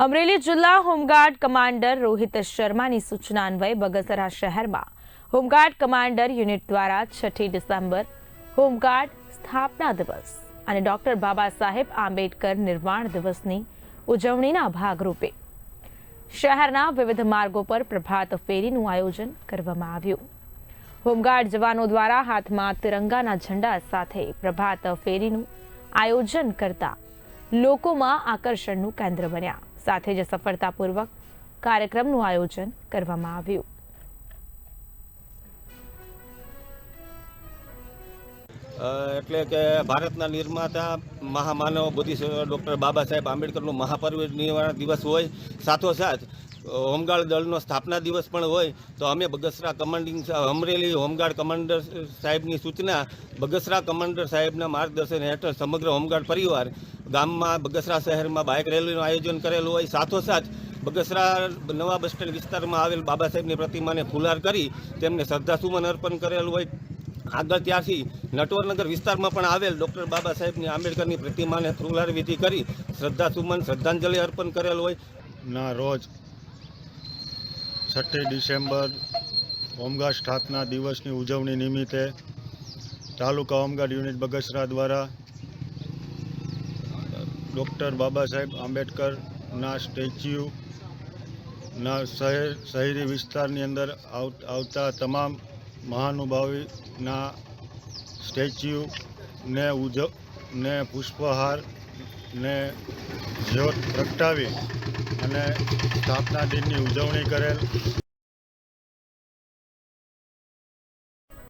અમરેલી જિલ્લા home guard commander Rohit શર્માની સૂચના અન્વયે બગસરા શહેરમાં હોમગાર્ડ કમાન્ડર યુનિટ દ્વારા 6 ડિસેમ્બર હોમગાર્ડ સ્થાપના દિવસ અને ડોક્ટર બાબા સાહેબ આંબેડકર નિર્વાણ દિવસની ઉજવણીના ભાગરૂપે શહેરના વિવિધ માર્ગો પર પ્રભાત ફેરીનું આયોજન કરવામાં આવ્યું। હોમગાર્ડ જવાનો દ્વારા હાથમાં તિરંગાના ઝંડા સાથે પ્રભાત ફેરીનું આયોજન કરતા લોકોમાં આકર્ષણનું કેન્દ્ર બન્યા। સાથે જ સફળતાપૂર્વક કાર્યક્રમનું આયોજન કરવામાં આવ્યું। એટલે કે ભારતના નિર્માતા મહામાનવ બોધિસત્વ ડૉક્ટર બાબા સાહેબ આંબેડકરનો મહાપરિનિર્વાણ દિવસ હોય, સાથોસાથ હોમગાર્ડ દળનો સ્થાપના દિવસ પણ હોય, તો અમે Bagasara commanding Amreli home guard commander સાહેબની સૂચના, બગસરા કમાન્ડર સાહેબના માર્ગદર્શન હેઠળ સમગ્ર હોમગાર્ડ પરિવાર ગામમાં બગસરા શહેરમાં બાઇક રેલીનું આયોજન કરેલું હોય। સાથોસાથ બગસરા નવા બસ સ્ટેન્ડ વિસ્તારમાં આવેલ બાબા સાહેબની પ્રતિમાને ફુલાર કરી તેમને શ્રદ્ધાસુમન અર્પણ કરેલું હોય। આગળ ત્યાંથી નટવરનગર વિસ્તારમાં પણ આવેલ ડૉક્ટર બાબા સાહેબની આંબેડકરની પ્રતિમાને ફુલાર વિધિ કરી શ્રદ્ધાંજલિ અર્પણ કરેલ હોય। ના રોજ 6 ડિસેમ્બર હોમગાર્ડ સ્થાપના દિવસની ઉજવણી નિમિત્તે તાલુકા હોમગાર્ડ યુનિટ બગસરા દ્વારા ડૉક્ટર બાબા સાહેબ આંબેડકરના સ્ટેચ્યુના શહેરી વિસ્તારની અંદર આવતા તમામ મહાનુભાવીના સ્ટેચ્યુને પુષ્પહાર ને જ્યોત પ્રગટાવી અને સ્થાપના દિનની ઉજવણી કરેલ।